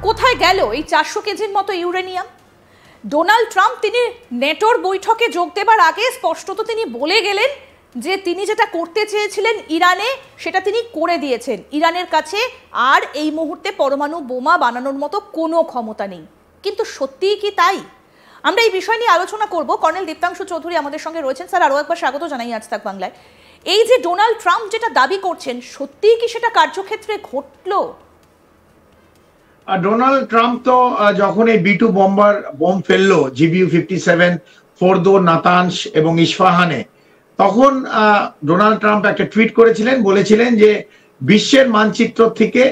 কোথায় গেল এই 400 কেজির মতো ইউরেনিয়াম? ডোনাল্ড ট্রাম্প তিনি নেটোর বৈঠকে যোগ দেবার আগে স্পষ্টত তিনি বলে গেলেন যে তিনি যেটা করতে চেয়েছিলেন ইরানে সেটা তিনি করে দিয়েছেন। ইরানের কাছে আর এই মুহূর্তে পরমাণু বোমা বানানোর মতো কোনো ক্ষমতা নেই। কিন্তু সত্যিই কি তাই? আমরা এই বিষয় নিয়ে আলোচনা করব। কর্নেল দীপ্তাংশু চৌধুরী আমাদের সঙ্গে রয়েছেন। স্যার, আরও একবার স্বাগত জানাই আজ তাক বাংলায়। এই যে ডোনাল্ড ট্রাম্প যেটা দাবি করছেন, সত্যিই কি সেটা কার্যক্ষেত্রে ঘটলো? ডোনাল্ড ট্রাম্প তো যখন এই B2 বোম ফেললো GBU-57 ফোর্দো, নাতানস এবং ইস্পাহানে, তখন ডোনাল্ড ট্রাম্প একটা টুইট করেছিলেন, বলেছিলেন যে বিশ্বের মানচিত্র থেকে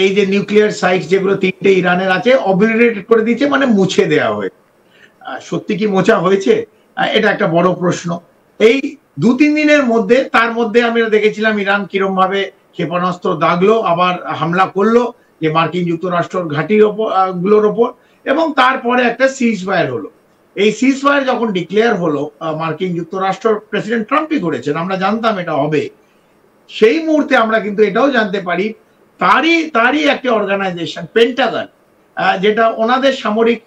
এই যে নিউক্লিয়ার সাইট যেগুলো 3টে ইরানের আছে অবলিটারেট করে দিয়েছে, মানে মুছে দেওয়া হয়েছে। সত্যি কি মোছা হয়েছে? এটা একটা বড় প্রশ্ন। এই 2-3 দিনের মধ্যে, তার মধ্যে আমরা দেখেছিলাম ইরান কিরম ভাবে ক্ষেপণাস্ত্র দাগলো, আবার হামলা করলো যে মার্কিন যুক্তরাষ্ট্রের ঘাঁটির গুলোর ওপর, এবং তারপরে একটা সিজ ফায়ার হলো। এই সিজ ফায়ার যখন ডিক্লেয়ার হলো, মার্কিন যুক্তরাষ্ট্র প্রেসিডেন্ট ট্রাম্পই করেছেন, আমরা জানতাম এটা হবে। সেই মুহূর্তে আমরা কিন্তু এটাও জানতে পারি তারই একটা অর্গানাইজেশন পেন্টাগন, যেটা ওনাদের সামরিক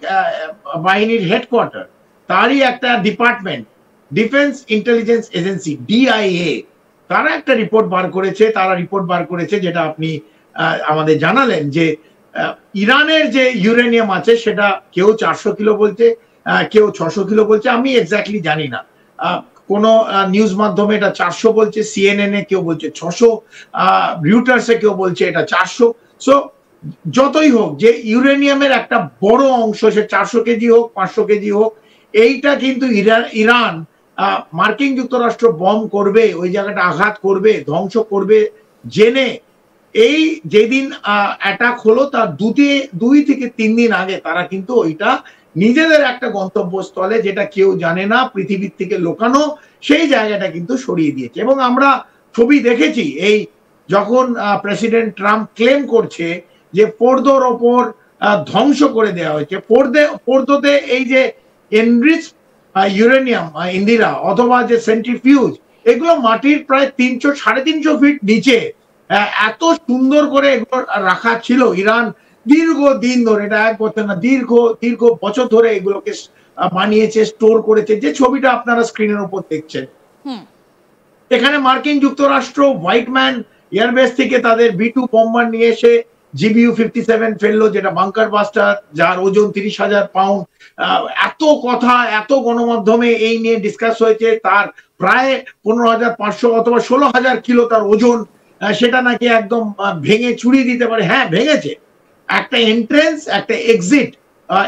বাহিনীর হেডকোয়ার্টার, তারই একটা department, defence intelligence agency DIA, তারা একটা রিপোর্ট বার করেছে যেটা আপনি আমাদের জানালেন যে ইরানের যে ইউরেনিয়াম আছে সেটা কেউ 400 কিলো বলছে, কেউ 600 কিলো বলছে, আমি এক্স্যাক্টলি জানি না। কোন নিউজ মাধ্যমে এটা 400 বলছে, CNN এ কেউ বলছে 600, রিউটার্সে কেউ বলছে এটা 400। সো যতই হোক, যে ইউরেনিয়ামের একটা বড় অংশ, সে 400 কেজি হোক 500 কেজি হোক, এইটা কিন্তু ইরান মার্কিন যুক্তরাষ্ট্র বম করবে, ওই জায়গাটা আঘাত করবে, ধ্বংস করবে জেনে এই যেদিন অ্যাটাক হলো তার 2 থেকে 3 দিন আগে তারা কিন্তু ওইটা নিজেদের একটা গন্তব্যস্থলে, যেটা কেউ জানে না, পৃথিবীর থেকে লোকানো, সেই জায়গাটা কিন্তু সরিয়ে দিয়েছে। এবং আমরা ছবি দেখেছি, এই যখন প্রেসিডেন্ট ট্রাম্প ক্লেম করছে যে ফোর্দোর ওপর ধ্বংস করে দেওয়া হয়েছে, ফোর্দোতে এই যে এনরিচ ইউরেনিয়াম ইন্দিরা অথবা যে সেন্ট্রিফিউজ, এগুলো মাটির প্রায় 300-350 ফিট নিচে এত সুন্দর করে এগুলো রাখা ছিল। ইরান দীর্ঘদিন ধরে, এটা এক বছর না, দীর্ঘ বছর ধরে এগুলোকে বানিয়েছে, স্টোর করেছে, যে ছবিটা আপনারা স্ক্রিনের উপর দেখছেন। এখানে মার্কিন যুক্তরাষ্ট্র হোয়াইট ম্যান এয়ারবেস থেকে তাদের B2 বোম্বার নিয়ে এসে GBU-57 ফেললো, যেটা বাংকার বাস্টার, যার ওজন 30,000 পাউন্ড। এত কথা, এত গণমাধ্যমে এই নিয়ে ডিসকাস হয়েছে, তার প্রায় 15,500 অথবা 16,000 কিলো তার ওজন, সেটা নাকি একদম ভেঙে চুরিয়ে দিতে পারে। হ্যাঁ, ভেঙেছে। একটা এন্ট্রেন্স, একটা এক্সিট,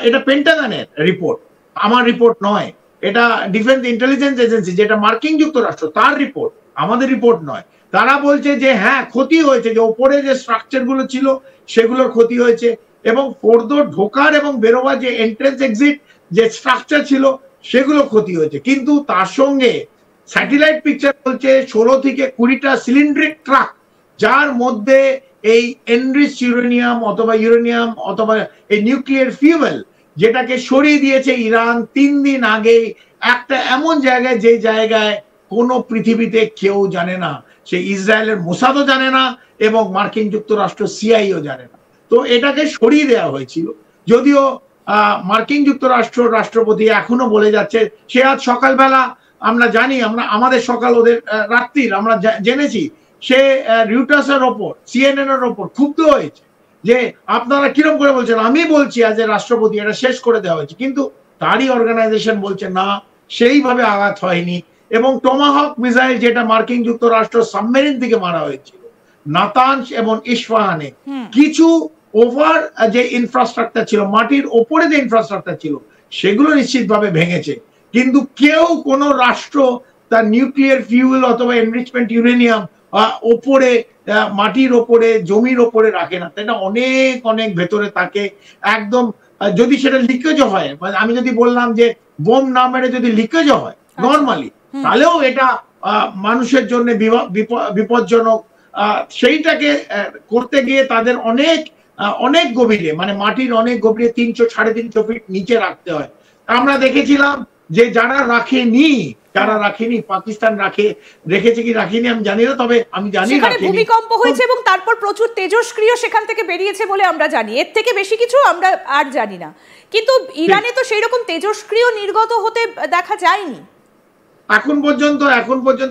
এটা পেন্টাগনের রিপোর্ট, আমার রিপোর্ট নয়। এটা ডিফেন্স ইন্টেলিজেন্স এজেন্সি, যেটা মার্কিন যুক্তরাষ্ট্র, তার রিপোর্ট, আমাদের রিপোর্ট নয়। তারা বলছে যে হ্যাঁ, ক্ষতি হয়েছে, যে উপরে যে স্ট্রাকচার গুলো ছিল সেগুলোর ক্ষতি হয়েছে, এবং ফোর্দো ঢোকার এবং বেরোবার যে এন্ট্রেন্স এক্সিট যে স্ট্রাকচার ছিল সেগুলো ক্ষতি হয়েছে। কিন্তু তার সঙ্গে স্যাটেলাইট পিকচার বলছে 16 থেকে 20টা সিলিন্ড্রিক ট্রাক, যার মধ্যে এই এনরিচ ইউরেনিয়াম অথবা এই নিউক্লিয়ার ফিউয়েল, যেটাকে সরিয়ে দিয়েছে ইরান 3 দিন আগে একটা এমন জায়গায়, যে জায়গায় কোনো পৃথিবীতে কেউ জানে না, সে ইসরায়েলের মোসাদও জানে না এবং মার্কিন যুক্তরাষ্ট্র CIAও জানে না। তো এটাকে সরিয়ে দেওয়া হয়েছিল, যদিও মার্কিন যুক্তরাষ্ট্র রাষ্ট্রপতি এখনো বলে যাচ্ছে, সে আজ সকালবেলা, আমরা জানি, আমাদের সকাল ওদের রাত্রির, আমরা জেনেছি, সে রিউটার্সের ওপর, CNN এর ওপর ক্ষুব্ধ হয়েছে যে আপনারা কিরম করে বলছেন, আমি বলছি আজ রাষ্ট্রপতি এটা শেষ করে দেওয়া হয়েছে, কিন্তু তারই অর্গানাইজেশন বলছে না, সেইভাবে আঘাত হয়নি। এবং টমাহক মিসাইল, যেটা মার্কিন যুক্তরাষ্ট্র সাবমেরিন থেকে মারা হয়েছিল নাতানস এবং ইস্পাহানে, কিছু ওভার যে ইনফ্রাস্ট্রাকচার ছিল, মাটির ওপরে যে ইনফ্রাস্ট্রাকচার ছিল, সেগুলো নিশ্চিতভাবে ভেঙেছে। কিন্তু কেউ, কোন রাষ্ট্র তার নিউক্লিয়ার ফিউয়েল অথবা এনরিচমেন্ট ইউরেনিয়াম ওপরে, মাটির ওপরে, জমির ওপরে রাখে না। এটা অনেক অনেক ভেতরে থাকে একদম। যদি সেটা লিকেজও হয়, আমি যদি বললাম যে বোম না মেরে যদি লিকেজও হয় নর্মালি, তাহলেও এটা মানুষের জন্য বিপজ্জনক। সেইটাকে করতে গিয়ে তাদের অনেক গভীরে, মানে মাটির অনেক গভীরে 300-350 ফিট নিচে রাখতে হয়। আমরা দেখেছিলাম যে যারা রাখেনি পাকিস্তান রেখেছে কি রাখেনি আমি জানি না, তবে আমি জানি সেখানে ভূমিকম্প হয়েছে এবং তারপর প্রচুর তেজস্ক্রিয় সেখান থেকে বেরিয়েছে বলে আমরা জানি, এর থেকে বেশি কিছু আমরা আর জানি না। কিন্তু ইরানে তো সেই রকম তেজস্ক্রিয় নির্গত হতে দেখা যায়নি এখন পর্যন্ত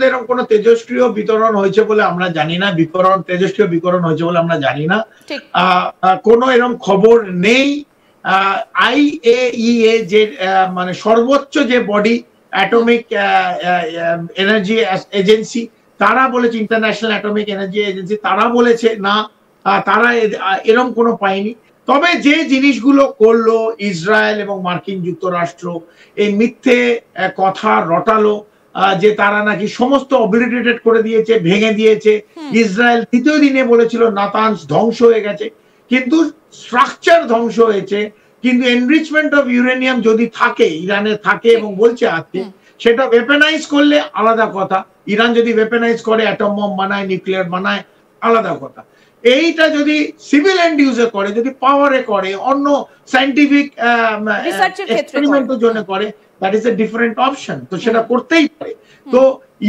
এরকম কোনো তেজস্ক্রিয় বিতরণ হয়েছে বলে আমরা জানি না, তেজস্ক্রিয় বিকরণ হয়েছে বলে আমরা জানি না, কোনো এরকম খবর নেই। IAEA যে মানে সর্বোচ্চ যে বডি অ্যাটমিক এনার্জি এজেন্সি, তারা বলেছে, ইন্টারন্যাশনাল অ্যাটমিক এনার্জি এজেন্সি, তারা বলেছে না, তারা এরকম কোনো পায়নি। তবে যে জিনিসগুলো করলো ইসরায়েল এবং মার্কিন যুক্তরাষ্ট্র, এই মিথ্যে কথা রটালো যে তারা নাকি সমস্ত অবলিটারেট করে দিয়েছে, ভেঙে দিয়েছে। ইসরায়েল তৃতীয় দিনে বলেছিল নাতানস ধ্বংস হয়ে গেছে, কিন্তু স্ট্রাকচার ধ্বংস হয়েছে, কিন্তু এনরিচমেন্ট অফ ইউরেনিয়াম যদি থাকে, ইরানে থাকে এবং বলছে আছে, সেটা ওয়েপেনাইজ করলে আলাদা কথা। ইরান যদি ওয়েপেনাইজ করে, অ্যাটম বম বানায়, নিউক্লিয়ার বানায়, আলাদা কথা। এইটা যদি সিভিল এন্ড ইউজে করে, যদি পাওয়ারে করে, অন্য সায়েন্টিফিক এক্সপেরিমেন্টের জন্য করে, that is a different option. তো সেটা করতেই পারে। তো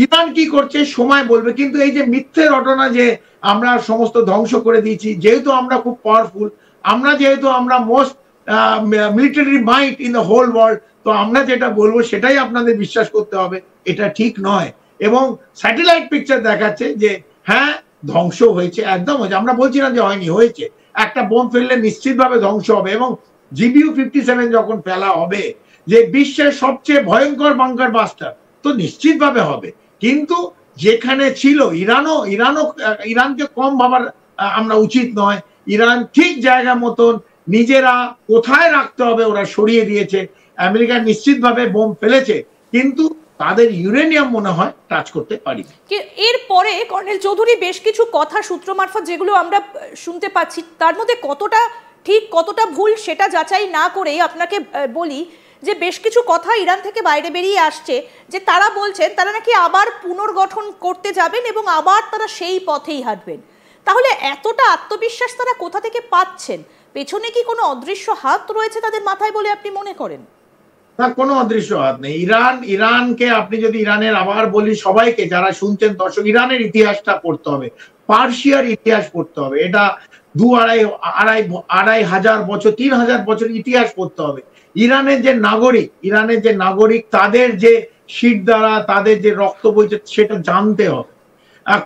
ইরান কি করছে সময় বলবে, কিন্তু এই যে মিথ্যে রটনা যে আমরা সমস্ত ধ্বংস করে দিয়েছি, যেহেতু আমরা খুব পাওয়ারফুল, যেহেতু আমরা most military might in the whole world, তো আমরা যেটা বলবো সেটাই আপনাদের বিশ্বাস করতে হবে, এটা ঠিক নয়। এবং স্যাটেলাইট পিকচার দেখাচ্ছে যে হ্যাঁ ধ্বংস হয়েছে, একদম হয়েছে, আমরা বলছি না যে হয়নি, হয়েছে। একটা বোম ফেললে নিশ্চিতভাবে ধ্বংস হবে, এবং GBU-57 যখন ফেলা হবে, যে বিশ্বের সবচেয়ে ভয়ঙ্কর বাংকার বাস্টার, তো নিশ্চিতভাবে হবে। কিন্তু যেখানে ছিল ইরানকে কম ভাবার আমরা উচিত নয়। ইরান ঠিক জায়গা মতন নিজেরা কোথায় রাখতে হবে ওরা সরিয়ে দিয়েছে। আমেরিকা নিশ্চিতভাবে বোম ফেলেছে, কিন্তু তাদের ইউরেনিয়াম মনে হয় টাচ করতে পারি। এরপরে কর্নেল চৌধুরী বেশ কিছু কথা সূত্র মারফত যেগুলো আমরা শুনতে পাচ্ছি, তার মধ্যে কতটা ঠিক কতটা ভুল সেটা যাচাই না করেই আপনাকে বলি যে বেশ কিছু কথা ইরান থেকে বাইরে বেরিয়ে আসছে, যে তারা বলছেন তারা নাকি আবার পুনর্গঠন করতে যাবেন এবং আবার তারা সেই পথেই হাঁটবেন। তাহলে এতটা আত্মবিশ্বাস তারা কোথা থেকে পাচ্ছেন? পেছনে কি কোনো অদৃশ্য হাত রয়েছে তাদের মাথায় বলে আপনি মনে করেন? না, কোনো অদৃশ্য হাত নেই। ইরানকে আপনি যদি ইরানের, আবার বলি সবাইকে যারা শুনছেন দর্শক, ইরানের ইতিহাসটা পড়তে হবে, পার্সিয়ার ইতিহাস পড়তে হবে। এটা 2-2,500 বছর, 3,000 বছর ইতিহাস পড়তে হবে। ইরানের যে নাগরিক তাদের যে শীত দ্বারা তাদের যে রক্ত বইছে সেটা জানতে হবে।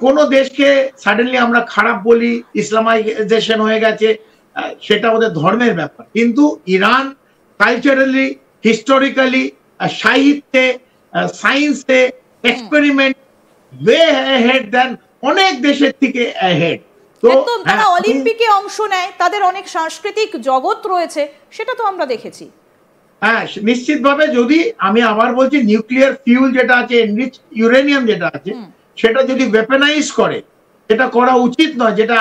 কোন দেশকে সাডেনলি আমরা খারাপ বলি, ইসলামাইজেশন হয়ে গেছে, সেটা ওদের ধর্মের ব্যাপার। কিন্তু ইরান কালচারালি, হিস্টোরিক্যালি, সাহিত্যে, সায়েন্সে, এক্সপেরিমেন্ট ওয়ে অ্যাহেড দেন অনেক দেশের থেকে অ্যাহেড। তো তারা অলিম্পিকে অংশ নেয়, তাদের অনেক সাংস্কৃতিক জগৎ রয়েছে, সেটা তো আমরা দেখেছি। হ্যাঁ, নিশ্চিতভাবে। যদি আমি আবার বলছি, নিউক্লিয়ার ফিউল যেটা আছে, এনরিচ ইউরেনিয়াম যেটা আছে, সেটা যদি ওয়েপেনাইজ করে, এটা করা উচিত নয়, যেটা